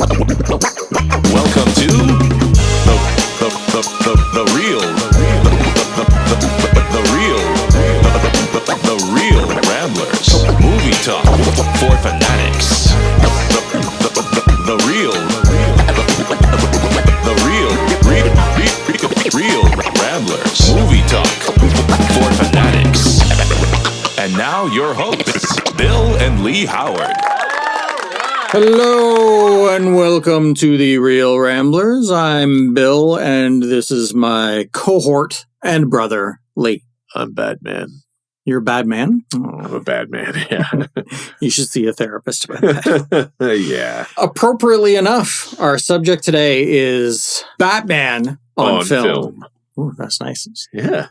Welcome to the real Ramblers movie talk for fanatics. The real Ramblers movie talk for fanatics. And now your hosts, Bill and Lee Howard. Hello and welcome to the Real Ramblers. I'm Bill and this is my cohort and brother, Lee. I'm bad man. You're a bad man? I'm a bad man, yeah. You should see a therapist about that. Yeah. Appropriately enough, our subject today is Batman on film. Ooh, that's nice. Yeah.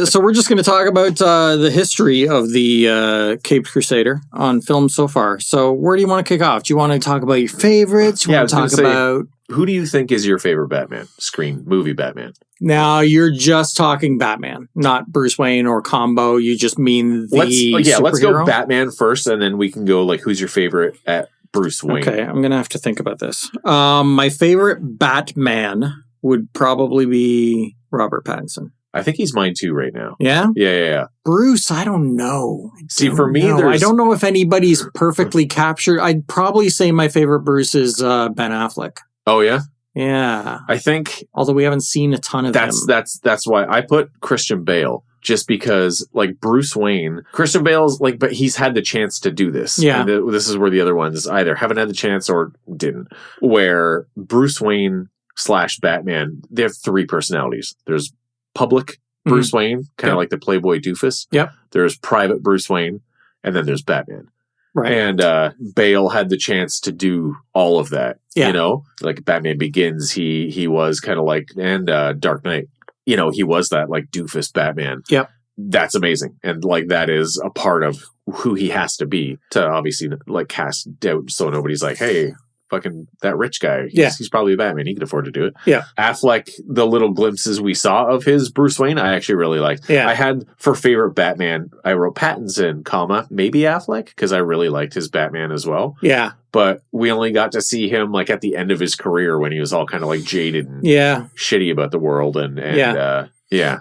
So we're just going to talk about the history of the Caped Crusader on film so far. So where do you want to kick off? Do you want to talk about your favorites? Do you want to talk about... Who do you think is your favorite Batman? Movie Batman? Now, you're just talking Batman, not Bruce Wayne or combo. You just mean the superhero? Let's go Batman first, and then we can go, who's your favorite at Bruce Wayne? Okay, I'm going to have to think about this. My favorite Batman would probably be Robert Pattinson. I think he's mine too right now. Yeah? Yeah. Bruce, I don't know. I don't know if anybody's perfectly captured. I'd probably say my favorite Bruce is Ben Affleck. Oh, yeah? Yeah. I think... Although we haven't seen a ton of him. That's why I put Christian Bale. Just because, Bruce Wayne, Christian Bale's, but he's had the chance to do this. Yeah. And this is where the other ones either haven't had the chance or didn't. Where Bruce Wayne / Batman, they have three personalities. There's public Bruce Wayne, kind of like the Playboy doofus. Yep. There's private Bruce Wayne, and then there's Batman. Right. And Bale had the chance to do all of that. Yeah. You know? Batman Begins, he was kind of and Dark Knight. You know, he was that doofus Batman. Yep. That's amazing. And that is a part of who he has to be to obviously cast doubt so nobody's hey, fucking that rich guy. He's probably a Batman. He can afford to do it. Yeah. Affleck, the little glimpses we saw of his Bruce Wayne, I actually really liked. Yeah. I had for favorite Batman, I wrote Pattinson, maybe Affleck, because I really liked his Batman as well. Yeah. But we only got to see him at the end of his career when he was all kind of jaded and shitty about the world and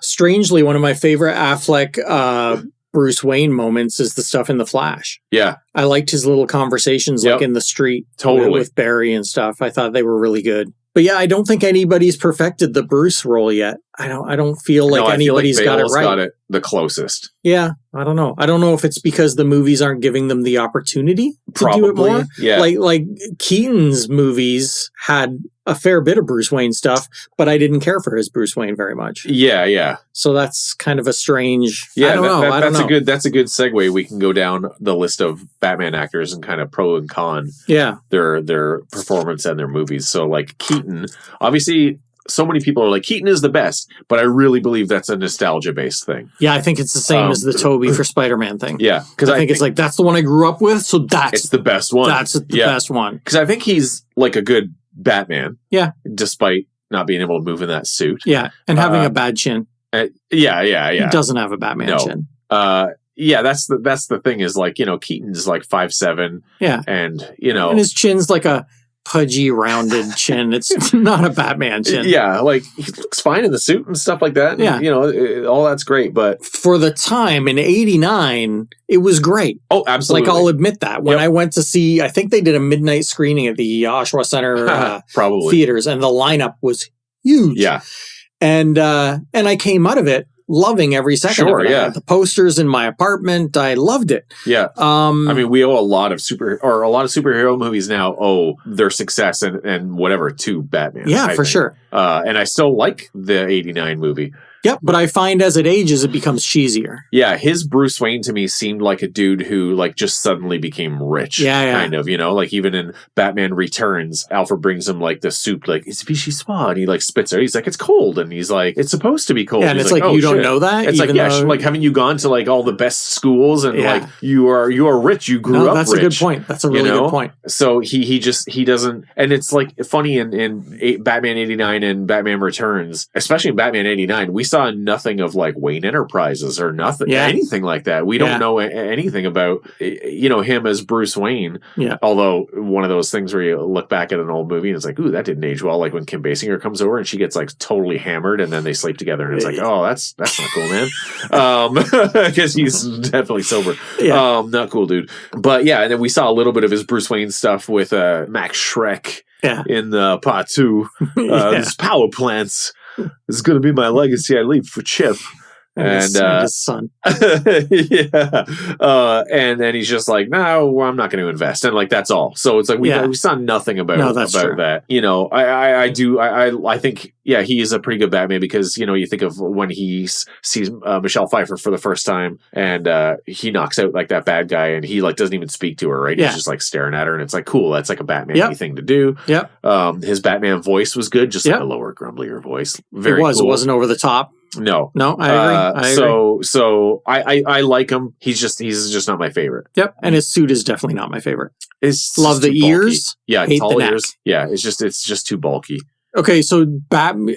Strangely, one of my favorite Affleck Bruce Wayne moments is the stuff in The Flash. Yeah. I liked his little conversations in the street with Barry and stuff. I thought they were really good. But yeah, I don't think anybody's perfected the Bruce role yet. I don't feel anybody's got it right. Got it the closest. Yeah, I don't know. I don't know if it's because the movies aren't giving them the opportunity to do it more. Yeah. Like Keaton's movies had a fair bit of Bruce Wayne stuff, but I didn't care for his Bruce Wayne very much. Yeah. So that's kind of a strange... Yeah, I don't know. That's a good segue. We can go down the list of Batman actors and kind of pro and con. Yeah. Their performance and their movies. So Keaton, obviously... So many people are Keaton is the best, but I really believe that's a nostalgia-based thing. Yeah, I think it's the same as the Toby for Spider-Man thing. Yeah. Because I think it's that's the one I grew up with, so it's the best one. That's the best one. Because I think he's a good Batman. Yeah. Despite not being able to move in that suit. Yeah, and having a bad chin. Yeah. He doesn't have a Batman chin. Yeah, that's the thing is Keaton's 5'7". Yeah. And, And his chin's a pudgy, rounded chin. It's not a Batman chin. Yeah, he looks fine in the suit and stuff like that. Yeah. And, all that's great, but... For the time, in 89, it was great. Oh, absolutely. I'll admit that. When I went to see, I think they did a midnight screening at the Oshawa Center probably theaters, and the lineup was huge. Yeah. And I came out of it loving every second of it. I had the posters in my apartment. I loved it. Yeah. We owe a lot of superhero movies now owe their success and whatever to Batman. Yeah, for sure. And I still like the 89 movie. Yep, but I find as it ages, it becomes cheesier. Yeah, his Bruce Wayne to me seemed like a dude who just suddenly became rich. Yeah. Kind of, even in Batman Returns, Alfred brings him the soup, it's vichyssoise, and he spits it. He's it's cold, and he's it's supposed to be cold. Yeah, and he's it's oh, you shit. Don't know that? It's haven't you gone to all the best schools and you are rich, you grew up that's rich. A good point. That's a really good point. So he doesn't, and it's funny in Batman 89 and Batman Returns, especially in Batman 89, we saw nothing of like Wayne Enterprises or nothing, anything like that. We don't know anything about, him as Bruce Wayne. Yeah. Although one of those things where you look back at an old movie and it's like, ooh, that didn't age well. Like when Kim Basinger comes over and she gets like totally hammered and then they sleep together and it's like, oh, that's not cool, man. Because he's definitely sober. Yeah. Not cool, dude. But yeah, and then we saw a little bit of his Bruce Wayne stuff with Max Schreck in part 2. These power plants. This is going to be my legacy I leave for Chip. And his son. And then he's just like, no, I'm not going to invest. And like, that's all. So it's like, we saw nothing about that. I think, he is a pretty good Batman because, you think of when he sees Michelle Pfeiffer for the first time and he knocks out like that bad guy and he like doesn't even speak to her, right? He's just like staring at her and it's like, cool. That's like a Batman thing to do. Yep. His Batman voice was good. Just like a lower, grumblier voice. Very cool. It wasn't over the top. No, I agree. So I like him. He's just not my favorite. Yep, and his suit is definitely not my favorite. Love the ears. Yeah, hate tall the neck. ears. Yeah, it's just too bulky. Okay, so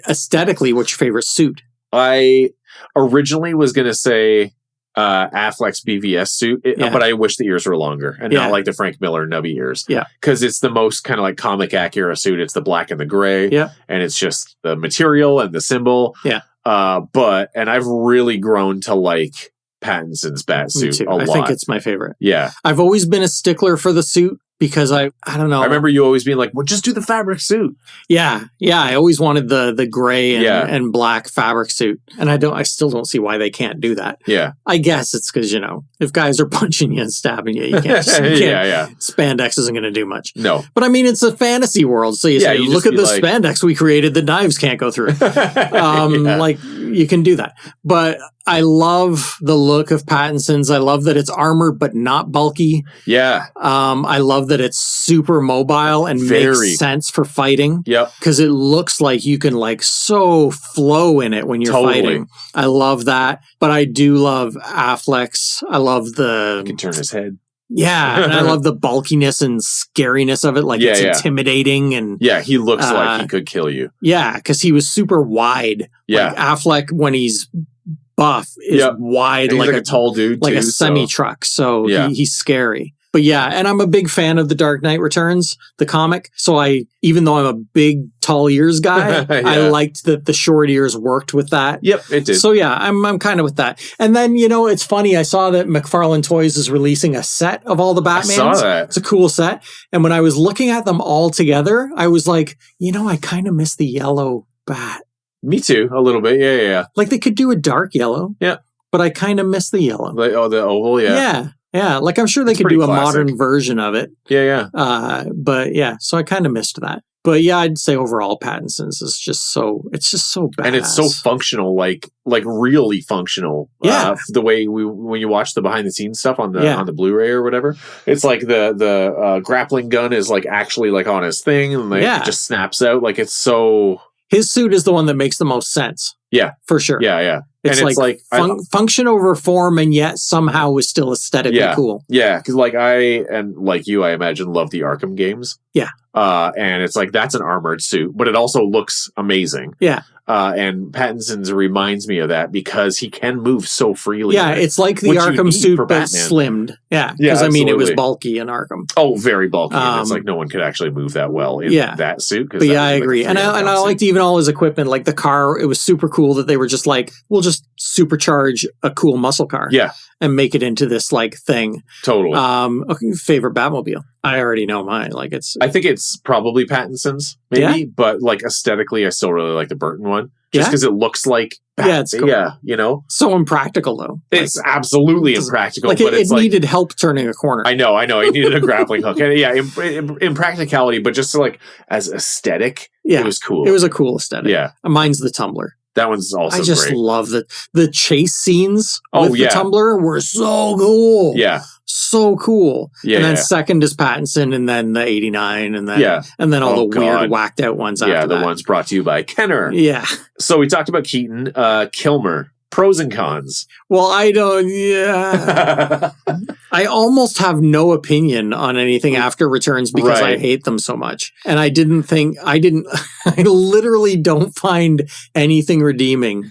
aesthetically, what's your favorite suit? I originally was gonna say Affleck's BVS suit, but I wish the ears were longer and not like the Frank Miller nubby ears. Yeah, because it's the most kind of like comic accurate suit. It's the black and the gray. Yeah, and it's just the material and the symbol. Yeah. And I've really grown to like Pattinson's bat suit a lot. I think it's my favorite. Yeah. I've always been a stickler for the suit because I don't know. I remember you always being like, well, just do the fabric suit. Yeah. Yeah. I always wanted the gray and black fabric suit. And I still don't see why they can't do that. Yeah. I guess it's because, if guys are punching you and stabbing you, you can't. Spandex isn't going to do much. No. But I mean, it's a fantasy world. So you say, look at the spandex we created, the knives can't go through. Like, you can do that. But I love the look of Pattinson's. I love that it's armored but not bulky. Yeah. I love that it's super mobile and makes sense for fighting. Yep. Because it looks like you can like so flow in it when you're fighting. I love that. But I do love Affleck's. I love he can turn his head. Yeah, and I love the bulkiness and scariness of it. Like it's intimidating and he looks like he could kill you. Yeah, because he was super wide. Yeah, like Affleck when he's buff is wide, like a tall dude, like a semi truck. So he's scary. But yeah, and I'm a big fan of The Dark Knight Returns, the comic. So even though I'm a big tall ears guy, I liked that the short ears worked with that. Yep, it did. So yeah, I'm kind of with that. And then, it's funny. I saw that McFarlane Toys is releasing a set of all the Batmans. I saw that. It's a cool set. And when I was looking at them all together, I was like, I kind of miss the yellow bat. Me too, a little bit. Yeah. Like they could do a dark yellow. Yeah. But I kind of miss the yellow. The oval, Yeah. Yeah, like I'm sure they could do a modern version of it. Yeah. But yeah, so I kind of missed that. But yeah, I'd say overall Pattinson's is just so badass. And it's so functional, like really functional. Yeah. The way when you watch the behind the scenes stuff on the Blu-ray or whatever, it's like the grappling gun is like actually like on his thing and like it just snaps out. Like it's so. His suit is the one that makes the most sense. Yeah. For sure. Yeah. It's like function over form, and yet somehow is still aesthetically cool. Yeah, because like I imagine, love the Arkham games. Yeah. And it's like that's an armored suit, but it also looks amazing. Yeah. And Pattinson's reminds me of that because he can move so freely. Yeah, it's like the Arkham suit, but slimmed. Yeah, because it was bulky in Arkham. Oh, very bulky. And it's like no one could actually move that well in that suit. But yeah, I agree. And I liked even all his equipment, like the car. It was super cool that they were just like, we'll just supercharge a cool muscle car. Yeah. And make it into this like thing. Totally. Favorite Batmobile. I already know mine. Like I think it's probably Pattinson's, maybe, but like aesthetically, I still really like the Burton one. Just because it looks like it's cool. Yeah, so impractical though. It's absolutely impractical. Like but it needed help turning a corner. I know. It needed a grappling hook. And impracticality, but just like as aesthetic, it was cool. It was a cool aesthetic. Yeah. Mine's the Tumbler. That one's also I just great. love the chase scenes with the Tumbler were so cool. Yeah. So cool. Yeah. And then second is Pattinson, and then the 89, and then all the weird whacked out ones after that. Yeah, the ones brought to you by Kenner. Yeah. So we talked about Keaton. Kilmer. Pros and cons. Well, I don't. Yeah, I almost have no opinion on anything after Returns because I hate them so much, and I literally don't find anything redeeming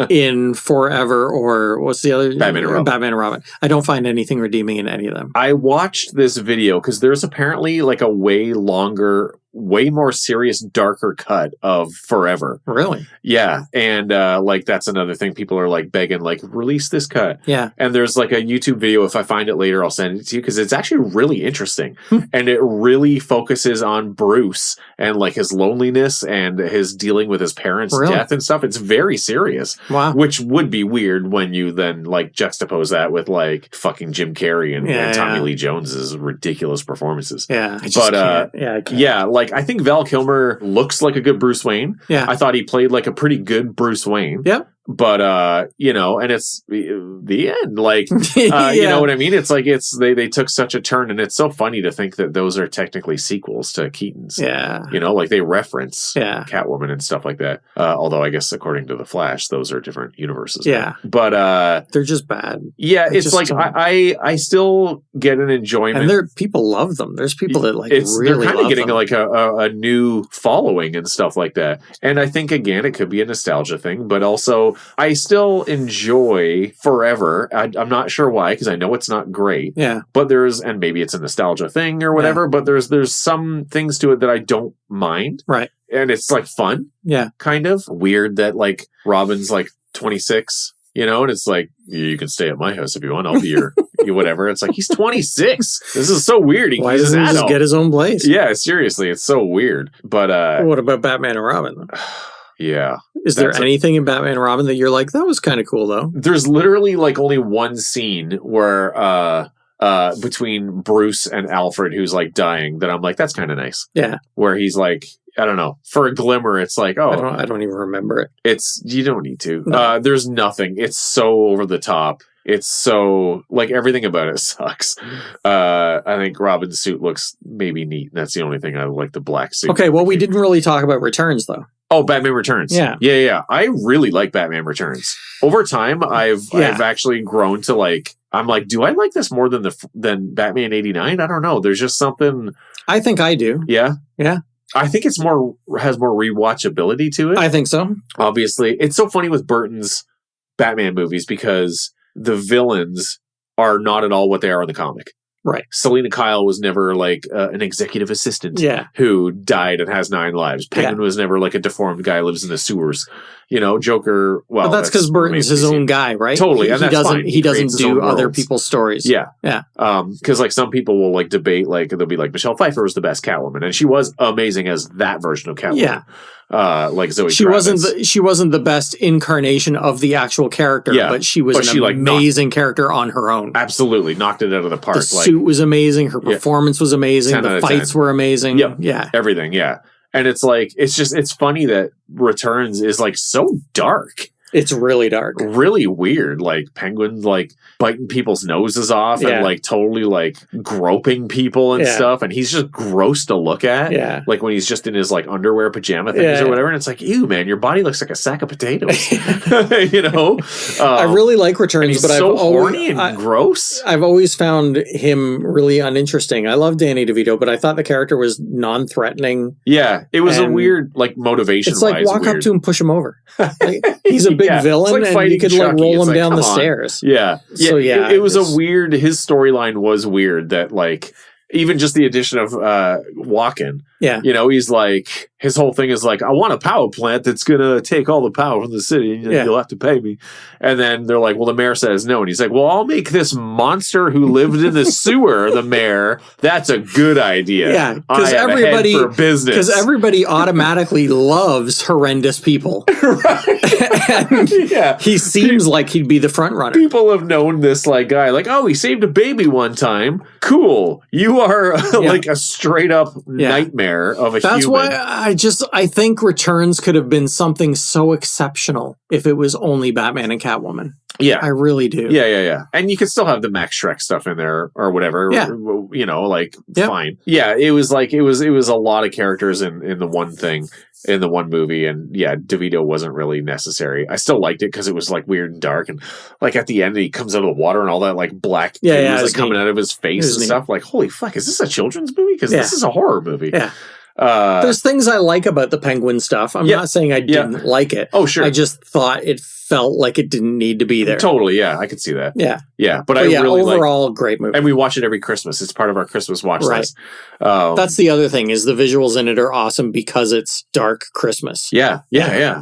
in Forever or what's the other Batman and Robin. I don't find anything redeeming in any of them. I watched this video because there's apparently like a way longer, way more serious, darker cut of Forever. Really? Yeah. And like that's another thing people are like begging, like, release this cut. Yeah. And there's like a YouTube video. If I find it later, I'll send it to you because it's actually really interesting. And it really focuses on Bruce and like his loneliness and his dealing with his parents' death and stuff. It's very serious. Wow. Which would be weird when you then like juxtapose that with like fucking Jim Carrey and Tommy Lee Jones's ridiculous performances. Yeah. I can't. Yeah, like I think Val Kilmer looks like a good Bruce Wayne. Yeah. I thought he played like a pretty good Bruce Wayne. Yep. But you know, and it's the end. Like you know what I mean? It's like they took such a turn, and it's so funny to think that those are technically sequels to Keaton's. Yeah. You know, like they reference Catwoman and stuff like that. Although I guess according to The Flash, those are different universes. Yeah. Now. But they're just bad. Yeah, it's like I still get an enjoyment. And people love them. There's people that like really they're kind of getting them. like a new following and stuff like that. And I think again it could be a nostalgia thing, but also I still enjoy Forever. I'm not sure why, because I know it's not great. Yeah. But and maybe it's a nostalgia thing or whatever, but there's some things to it that I don't mind. Right. And it's like fun. Yeah. Kind of weird that like Robin's like 26, you know, and it's like, you can stay at my house if you want. I'll be your whatever. It's like, he's 26. This is so weird. Why doesn't he just get his own place? Yeah, seriously. It's so weird. But what about Batman and Robin though? Yeah. Is there anything in Batman and Robin that you're like, that was kind of cool though? There's literally like only one scene where between Bruce and Alfred, who's like dying, that I'm like, that's kind of nice. Yeah. Where he's like, I don't know, for a glimmer, it's like, oh, I don't even remember it. You don't need to. No. There's nothing. It's so over the top. It's so like everything about it sucks. I think Robin's suit looks maybe neat. That's the only thing I like, the black suit. Okay, well, we didn't really talk about Returns though. Oh, Batman Returns. Yeah. I really like Batman Returns. Over time, I've actually grown to like, I'm like, do I like this more than Batman 89? I don't know. There's just something. I think I do. Yeah. Yeah. I think has more rewatchability to it. I think so. Obviously, it's so funny with Burton's Batman movies because the villains are not at all what they are in the comic. Right. Selina Kyle was never like an executive assistant who died and has 9 lives. Penguin was never like a deformed guy who lives in the sewers. You know, Joker. Well, but that's because Burton's his own guy, right? Totally, and he doesn't do other people's stories. Yeah, yeah. Because like some people will like debate, like they'll be like Michelle Pfeiffer was the best Catwoman, and she was amazing as that version of Catwoman. Yeah. Like Zoe she Kravitz. she wasn't the best incarnation of the actual character, but she was an amazing character on her own. Absolutely, knocked it out of the park. The suit was amazing. Her performance was amazing. The fights were amazing. Yep. Yeah, everything. Yeah. And it's like, it's funny that Returns is like so dark. It's really dark. Really weird. Like Penguin like biting people's noses off and like totally like groping people and stuff. And he's just gross to look at. Yeah. Like when he's just in his like underwear pajama things or whatever. And it's like, ew, man, your body looks like a sack of potatoes. You know? I really like Returns, but so horny and gross. I've always found him really uninteresting. I love Danny DeVito, but I thought the character was non-threatening. Yeah. It was a weird like motivation. It's like walk up to him, push him over. Like, he's a big villain, like, and you could like roll him down the stairs. Yeah. So it was a weird. His storyline was weird. That like even just the addition of Walken. Yeah. You know, he's like, his whole thing is like, I want a power plant that's going to take all the power from the city and you'll have to pay me. And then they're like, well, the mayor says no. And he's like, well, I'll make this monster who lived in the sewer the mayor. That's a good idea. Yeah. Because everybody automatically loves horrendous people. Yeah. He seems like he'd be the front runner. People have known this like guy, like, oh, he saved a baby one time. Cool. You are like a straight up nightmare of a human. That's why I think Returns could have been something so exceptional if it was only Batman and Catwoman. Yeah. I really do. Yeah. And you could still have the Max Shrek stuff in there or whatever. Yeah. You know, like, fine. Yeah, it was like, it was a lot of characters in the one thing, in the one movie. And yeah, DeVito wasn't really necessary. I still liked it because it was like weird and dark. And like at the end, he comes out of the water and all that like black was like coming out of his face and stuff. Like, holy fuck, is this a children's movie? Because this is a horror movie. Yeah. There's things I like about the Penguin stuff. I'm not saying I didn't like it. Oh, sure. I just thought it felt like it didn't need to be there. Totally, yeah. I could see that. Yeah. But I really overall, great movie. And we watch it every Christmas. It's part of our Christmas watch list. That's the other thing, is the visuals in it are awesome because it's dark Christmas. Yeah.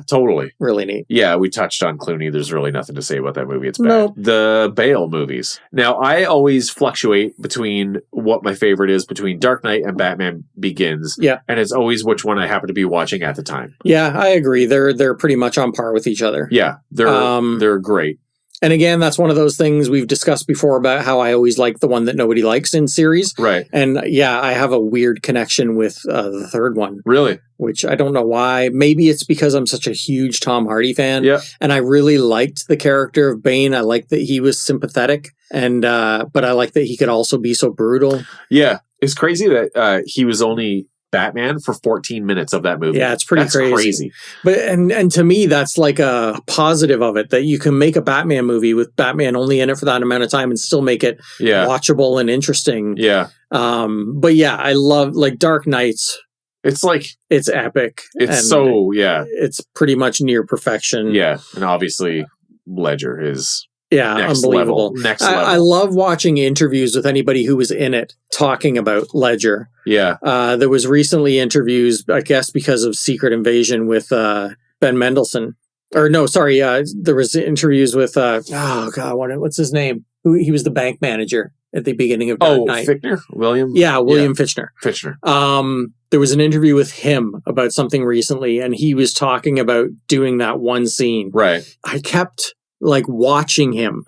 Totally. Really neat. Yeah, we touched on Clooney. There's really nothing to say about that movie. It's bad. Nope. The Bale movies. Now, I always fluctuate between what my favorite is between Dark Knight and Batman Begins. Yeah. And it's always which one I happen to be watching at the time. Yeah, I agree. They're pretty much on par with each other. Yeah, they're great. And again, that's one of those things we've discussed before about how I always like the one that nobody likes in series. Right. And yeah, I have a weird connection with the third one. Really? Which I don't know why. Maybe it's because I'm such a huge Tom Hardy fan. Yeah. And I really liked the character of Bane. I liked that he was sympathetic. And but I like that he could also be so brutal. Yeah. It's crazy that he was only Batman for 14 minutes of that movie. Yeah, it's pretty crazy. But and to me, that's like a positive of it, that you can make a Batman movie with Batman only in it for that amount of time and still make it watchable and interesting. Yeah. But yeah, I love like Dark Knights. It's like it's epic. It's it's pretty much near perfection. Yeah, and obviously Ledger is unbelievable. Next level. I love watching interviews with anybody who was in it talking about Ledger. Yeah. There was recently interviews, I guess because of Secret Invasion, with Ben Mendelsohn. Or no, sorry, there was interviews with what's his name? He was the bank manager at the beginning of Dark Knight. Fichtner? William Fichtner. Fichtner. There was an interview with him about something recently, and he was talking about doing that one scene. Right. I kept like watching him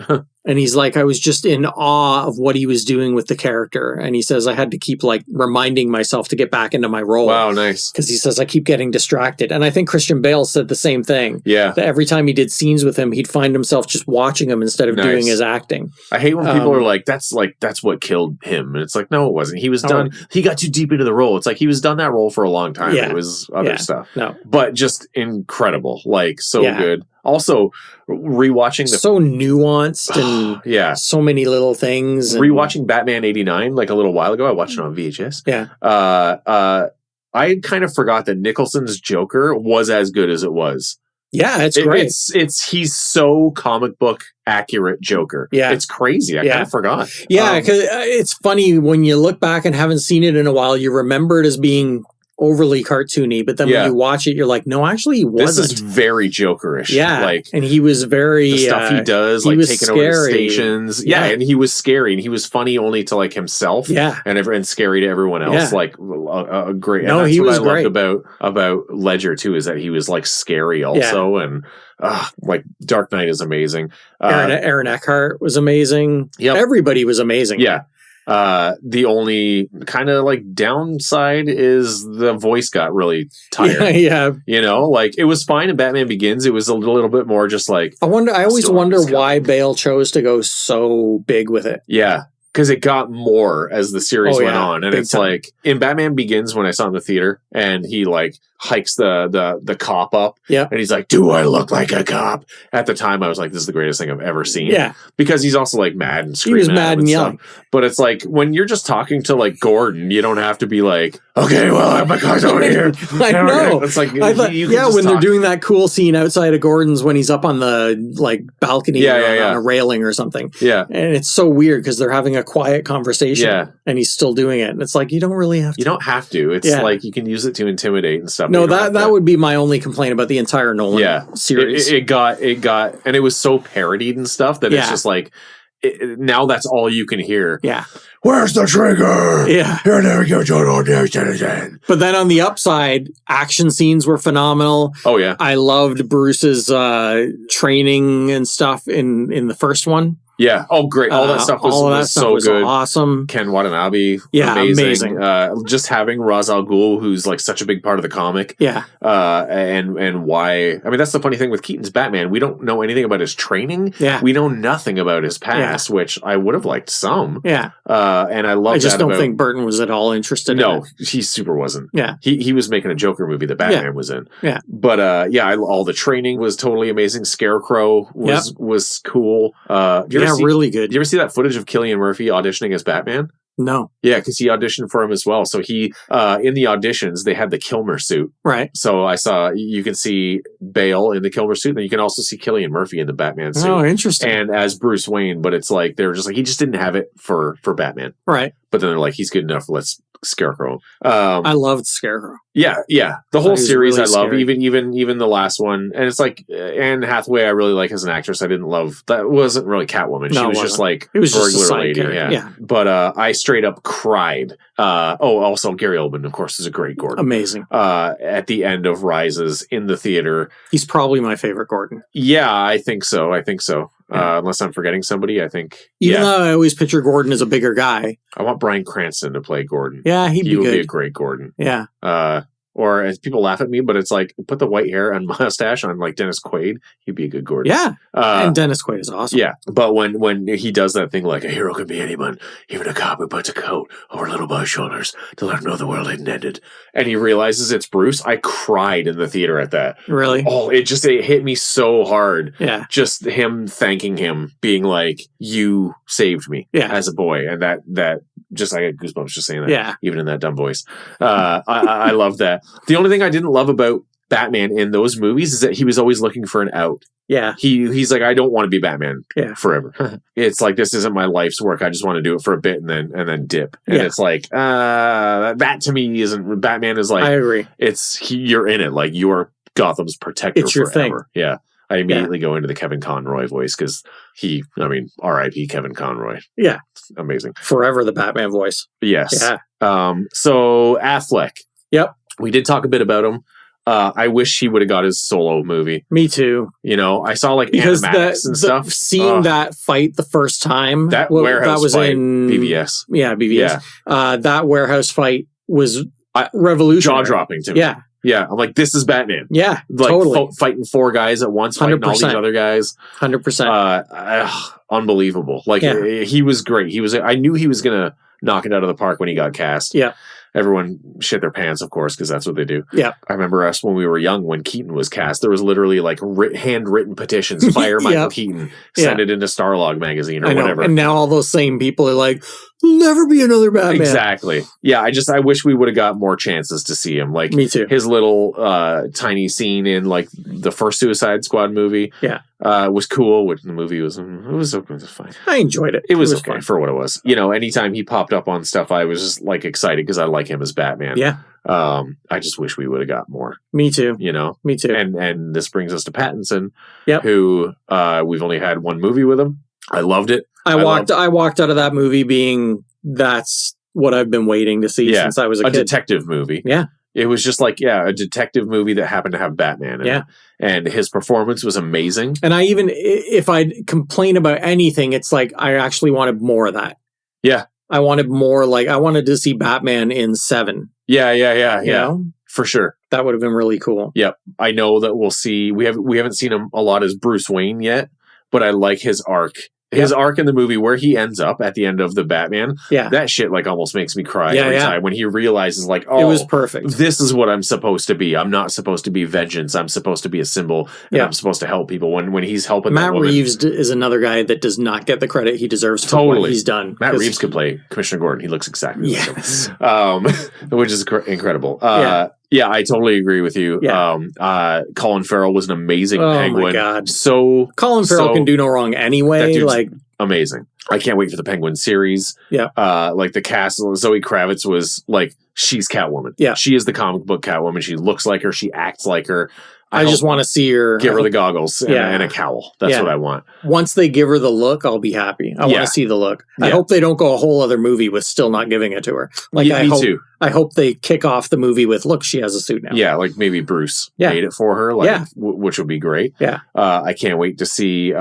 and he's like, I was just in awe of what he was doing with the character. And he says, I had to keep like reminding myself to get back into my role. Wow, nice. Because he says, I keep getting distracted. And I think Christian Bale said the same thing. Yeah. That every time he did scenes with him, he'd find himself just watching him instead of doing his acting. I hate when people are like, that's what killed him. And it's like, no, it wasn't. He was done. He got too deep into the role. It's like he was done that role for a long time. Yeah. It was other stuff. No. But just incredible. Like so good. Also, rewatching so nuanced and so many little things. Rewatching Batman '89 like a little while ago, I watched it on VHS. Yeah. I kind of forgot that Nicholson's Joker was as good as it was. Yeah, it's great. He's so comic book accurate Joker. Yeah, it's crazy. I kind of forgot. Yeah, because it's funny when you look back and haven't seen it in a while. You remember it as being overly cartoony, but then when you watch it, you're like, no, actually, he wasn't. This is very Jokerish. Yeah, like, and he was very the stuff he does, like taking over the stations. Yeah, and he was scary, and he was funny only to like himself. Yeah, and scary to everyone else. Yeah. Like a great. No, and that's he what was I great. loved about Ledger too, is that he was like scary also, and like Dark Knight is amazing. Aaron Eckhart was amazing. Yep. Everybody was amazing. Yeah. The only kind of like downside is the voice got really tired. Yeah. You know, like it was fine in Batman Begins. It was a little bit more just like I always wonder why Bale chose to go so big with it. Yeah. Because it got more as the series went on. And it's like in Batman Begins, when I saw it in the theater and he like hikes the cop up. Yeah. And he's like, do I look like a cop? At the time, I was like, this is the greatest thing I've ever seen. Yeah. Because he's also like mad and screaming. He was mad and young. But it's like when you're just talking to like Gordon, you don't have to be like, okay, well, my car's over here. I know. It's like, when they're doing that cool scene outside of Gordon's when he's up on the like balcony on a railing or something. Yeah. And it's so weird because they're having a quiet conversation and he's still doing it. And it's like, you don't really have to. You don't have to. It's like you can use it to intimidate and stuff. No, that would be my only complaint about the entire Nolan series. It got, and it was so parodied and stuff that it's just like, now that's all you can hear. Yeah. Where's the trigger? Yeah. You're never going to ordinary citizen. But then on the upside, action scenes were phenomenal. Oh, yeah. I loved Bruce's training and stuff in the first one. Yeah. Oh, great. All that stuff was so good. Awesome. Ken Watanabe. Yeah. Amazing. Just having Ra's al Ghul, who's like such a big part of the comic. Yeah. And why, I mean, that's the funny thing with Keaton's Batman. We don't know anything about his training. Yeah. We know nothing about his past, which I would have liked some. Yeah. And I love that. I just don't think Burton was at all interested in it. No, he super wasn't. Yeah. He was making a Joker movie that Batman was in. Yeah. But all the training was totally amazing. Scarecrow was cool. Really good. Did you ever see that footage of Cillian Murphy auditioning as Batman? No. Yeah, because he auditioned for him as well. So he, in the auditions, they had the Kilmer suit. Right. So you can see Bale in the Kilmer suit, and you can also see Cillian Murphy in the Batman suit. Oh, interesting. And as Bruce Wayne, but it's like, they were just like, he just didn't have it for Batman. Right. But then they're like, he's good enough, let's Scarecrow. I loved Scarecrow. Yeah. The whole series really I love, scary. even the last one. And it's like Anne Hathaway I really like as an actress. I didn't love, that wasn't really Catwoman. She was just like it was a just a regular side lady. character. Yeah. But I straight up cried. Also Gary Oldman, of course, is a great Gordon. Amazing. At the end of Rises in the theater. He's probably my favorite Gordon. Yeah, I think so. Yeah. Unless I'm forgetting somebody, I think. Even though I always picture Gordon as a bigger guy. I want Bryan Cranston to play Gordon. Yeah, he would be a great Gordon. Yeah. Or as people laugh at me, but it's like, put the white hair and mustache on like Dennis Quaid. He'd be a good Gordon. Yeah. And Dennis Quaid is awesome. Yeah. But when he does that thing, like a hero can be anyone, even a cop who puts a coat over little boy's shoulders to let him know the world hadn't ended. And he realizes it's Bruce. I cried in the theater at that. Really? Oh, it hit me so hard. Yeah. Just him thanking him, being like, you saved me as a boy. And that just, I get goosebumps just saying that. Yeah. Even in that dumb voice. I love that. The only thing I didn't love about Batman in those movies is that he was always looking for an out. Yeah. He's like, I don't want to be Batman forever. It's like, this isn't my life's work. I just want to do it for a bit and then dip. And it's like, that to me isn't, Batman is like, I agree. You're in it. Like, you're Gotham's protector it's your forever. Thing. Yeah. I immediately go into the Kevin Conroy voice because R.I.P. Kevin Conroy. Yeah. Amazing. Forever the Batman voice. Yes. Yeah. So Affleck. Yep. We did talk a bit about him. I wish he would have got his solo movie. Me too. I saw like because animatics and stuff. Seeing that fight the first time, that warehouse that was fight, in BVS. Yeah, BVS. Yeah. That warehouse fight was revolutionary. Jaw dropping to me. Yeah. Yeah, I'm like, this is Batman. Yeah, like totally. Fighting four guys at once, fighting 100%. all these other guys. 100%. Unbelievable. Like, he was great. I knew he was going to knock it out of the park when he got cast. Yeah. Everyone shit their pants, of course, because that's what they do. Yeah. I remember us when we were young, when Keaton was cast, there was literally like handwritten petitions, fire Michael Keaton, send it into Starlog magazine or whatever. And now all those same people are like, there'll never be another Batman. Exactly. Yeah, I wish we would have got more chances to see him. Like, me too. His little tiny scene in like the first Suicide Squad movie. Yeah. Was cool. Which the movie was fine. I enjoyed it. It was okay for what it was. Anytime he popped up on stuff, I was just like excited because I like him as Batman. Yeah. I just wish we would have got more. Me too. Me too. And this brings us to Pattinson. Yep. Who we've only had one movie with him. I loved it. I walked out of that movie being, that's what I've been waiting to see since I was a kid. A detective movie. Yeah. It was just like, a detective movie that happened to have Batman in it. And his performance was amazing. And if I'd complain about anything, it's like, I actually wanted more of that. Yeah. I wanted more, I wanted to see Batman in 7. Yeah. You know? For sure. That would have been really cool. Yep. I know that we'll see, we haven't seen him a lot as Bruce Wayne yet, but I like his arc. His arc in the movie where he ends up at the end of the Batman, that shit like almost makes me cry every time when he realizes like, oh, it was perfect. This is what I'm supposed to be. I'm not supposed to be vengeance. I'm supposed to be a symbol. And I'm supposed to help people. When he's helping Matt Reeves is another guy that does not get the credit he deserves for what he's done. Matt Reeves could play Commissioner Gordon. He looks exactly like him, which is incredible. Yeah, I totally agree with you. Yeah. Colin Farrell was an amazing Penguin. Oh my God. So Colin Farrell can do no wrong anyway. Like, amazing. I can't wait for the Penguin series. Yeah. Like the cast, Zoe Kravitz was like, she's Catwoman. Yeah. She is the comic book Catwoman. She looks like her. She acts like her. I just want to see her. Give her the goggles and a cowl. That's what I want. Once they give her the look, I'll be happy. I want to see the look. I hope they don't go a whole other movie with still not giving it to her. Like, me too. I hope they kick off the movie with, look, she has a suit now. Yeah, like maybe Bruce made it for her, which would be great. Yeah. I can't wait to see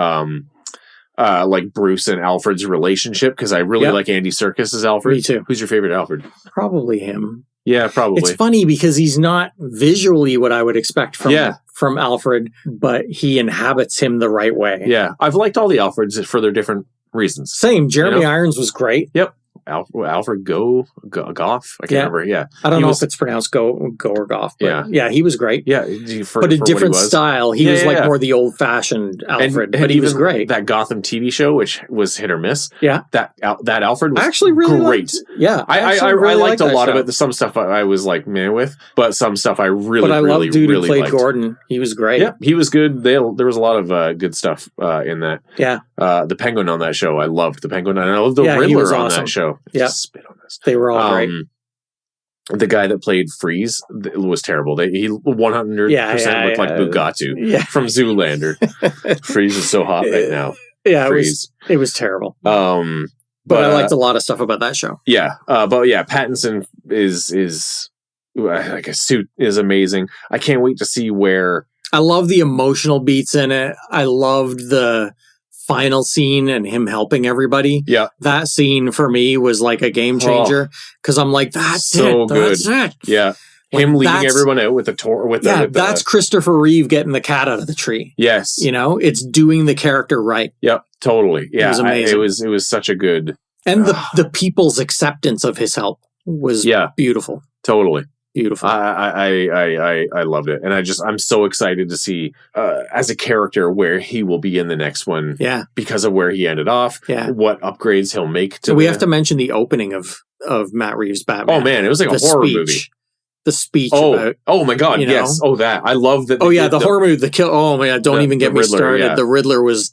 like Bruce and Alfred's relationship, because I really like Andy Serkis as Alfred. Me too. Who's your favorite Alfred? Probably him. Yeah, probably. It's funny because he's not visually what I would expect from Alfred, but he inhabits him the right way. Yeah, I've liked all the Alfreds for their different reasons. Same. Jeremy Irons was great. Yep. Alfred Gough? I can't remember. Yeah. I don't know if it's pronounced Go or Gough, but yeah, he was great. Yeah. But a different style. He was more the old fashioned Alfred, but he was great. That Gotham TV show, which was hit or miss. Yeah. That Alfred was actually really great. I really liked a lot of it. Some stuff I was like, man, with, but some stuff I really, but I really, loved dude really who played liked. Gordon. He was great. Yeah, he was good. There was a lot of good stuff in that. Yeah. The Penguin on that show, I loved the Penguin, and I loved the Riddler on that show. Yeah. Spit on this. They were all great. The guy that played Freeze was terrible. He 100% looked like Mugatu from Zoolander. Freeze is so hot right now. Yeah, it was terrible. But I liked a lot of stuff about that show. Yeah, but yeah, Pattinson is like a suit is amazing. I can't wait to see where. I love the emotional beats in it. I loved the final scene and him helping everybody. Yeah. That scene for me was like a game changer because I'm like, that's so it. Good. That's it. Yeah. Him leading everyone out with the tour. That's Christopher Reeve getting the cat out of the tree. Yes. You know, it's doing the character right. Yep. Totally. Yeah. It was amazing. It was such a good. And the people's acceptance of his help was beautiful. Totally. Beautiful. I loved it. And I'm so excited to see as a character where he will be in the next one. Yeah. Because of where he ended off. Yeah. What upgrades he'll make to we have to mention the opening of Matt Reeves' Batman. Oh man, it was like a horror movie. The speech about... Oh my God, yes. Oh, that. I love that. The horror movie, the kill... Oh my God, don't even get me Riddler, started. Yeah. The Riddler was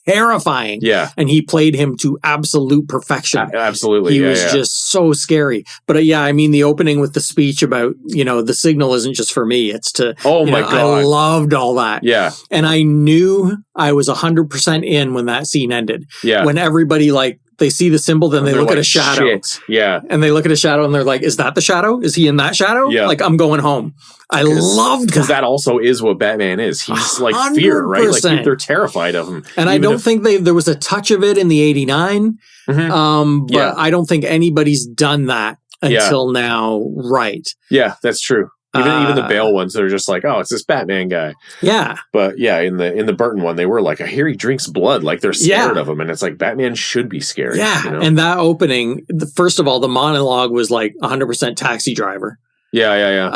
terrifying. Yeah. And he played him to absolute perfection. Absolutely. He was just so scary. But I mean, the opening with the speech about, the signal isn't just for me. It's to... Oh my God. I loved all that. Yeah. And I knew I was 100% in when that scene ended. Yeah. When everybody they see the symbol, then they look at a shadow. Shit. Yeah. And they look at a shadow and they're like, is that the shadow? Is he in that shadow? Yeah. Like, I'm going home. I loved that. Because that also is what Batman is. He's like 100%. Fear, right? Like they're terrified of him. And I don't think there was a touch of it in the 89. Mm-hmm. But I don't think anybody's done that until now. Right. Yeah, that's true. Even the Bale ones, they're just like, oh, it's this Batman guy. Yeah. But in the Burton one, they were like, I hear he drinks blood. Like they're scared of him. And it's like, Batman should be scary. Yeah. And that opening, first of all, the monologue was like 100% Taxi Driver. Yeah.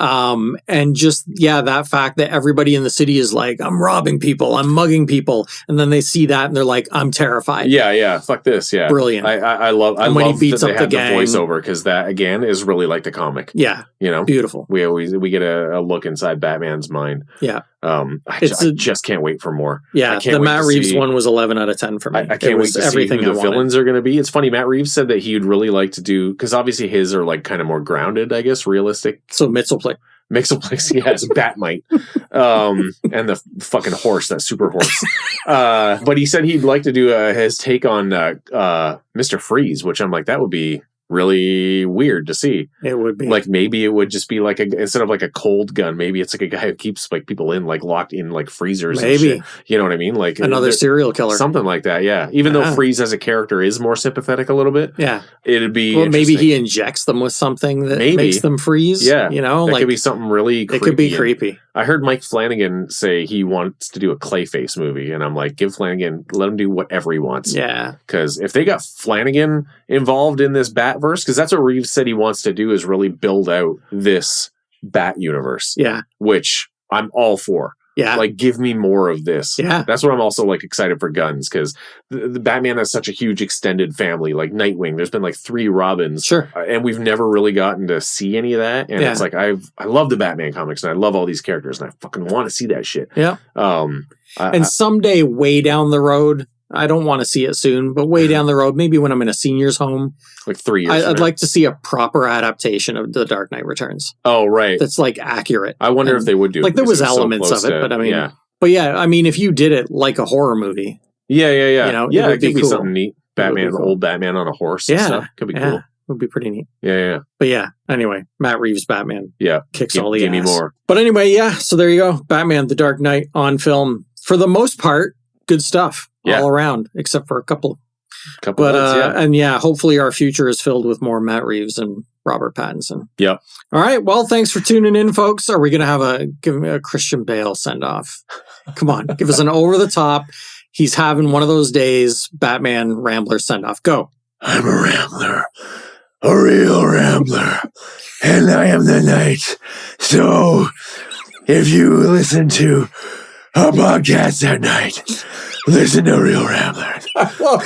And just, that fact that everybody in the city is like, I'm robbing people, I'm mugging people. And then they see that and they're like, I'm terrified. Yeah. Fuck this. Yeah. Brilliant. I love when he beats up the gang. The voiceover, because that again is really like the comic. Yeah. Beautiful. We get a look inside Batman's mind. Yeah. I just can't wait for more. Yeah. The Matt Reeves one was 11 out of 10 for me. I can't wait to see who the villains are going to be. It's funny. Matt Reeves said that he'd really like to do, because obviously his are like kind of more grounded, I guess, realistic. So Mxyzptlk, yes, Batmite, and the fucking horse, that super horse. But he said he'd like to do his take on Mr. Freeze, which I'm like, that would be really weird to see. It would be like, maybe it would just be like instead of like a cold gun, maybe it's like a guy who keeps like people in like locked in like freezers. Maybe, and shit. You know what I mean? Like another serial killer, something like that. Yeah. Even though Freeze as a character is more sympathetic a little bit. Yeah. It'd be. Well, maybe he injects them with something that makes them freeze. Yeah. That could be something really creepy. It could be creepy. I heard Mike Flanagan say he wants to do a Clayface movie, and I'm like, give Flanagan, let him do whatever he wants. Yeah. Because if they got Flanagan involved in this Batverse, because that's what Reeves said he wants to do, is really build out this Bat universe. Yeah. Which I'm all for. Yeah. Like, give me more of this. Yeah. That's what I'm also like excited for Guns, because the Batman has such a huge extended family. Like Nightwing, there's been like 3 Robins. Sure. And we've never really gotten to see any of that. And it's like, I love the Batman comics and I love all these characters and I fucking want to see that shit. Yeah. And someday, way down the road, I don't want to see it soon, but way down the road, maybe when I'm in a senior's home, like 3 years. I'd like to see a proper adaptation of The Dark Knight Returns. Oh, right. That's like accurate. I wonder if they would do it. Like there was elements of it, but I mean, I mean, if you did it like a horror movie. Yeah. It would be cool. something something neat. Batman, old Batman on a horse. And stuff. Could be cool. Would be pretty neat. Yeah. But anyway, Matt Reeves Batman. Yeah. Kicks all the ass. Give me more. But anyway, so there you go. Batman, The Dark Knight on film. For the most part, good stuff. all around, except for a couple But and hopefully our future is filled with more Matt Reeves and Robert Pattinson. Yep. All right. Well, thanks for tuning in, folks. Are we going to give him a Christian Bale send off? Come on, give us an over the top. He's having one of those days. Batman Rambler send off. Go. I'm a rambler, a real rambler, and I am the night. So, if you listen to a podcast at night, listen to Real Ramblers. I love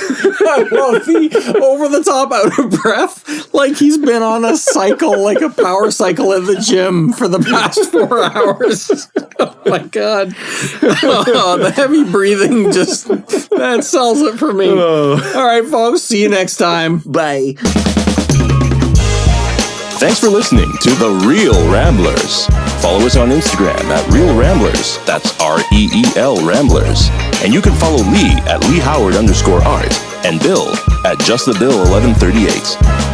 the over the top, out of breath, like he's been on a cycle, like a power cycle at the gym for the past 4 hours. Oh my God. Oh, the heavy breathing that sells it for me. All right, folks. See you next time. Bye. Thanks for listening to The Real Ramblers. Follow us on Instagram at Real Ramblers. That's REEL Ramblers. And you can follow Lee at Lee Howard _art and Bill at JustTheBill1138.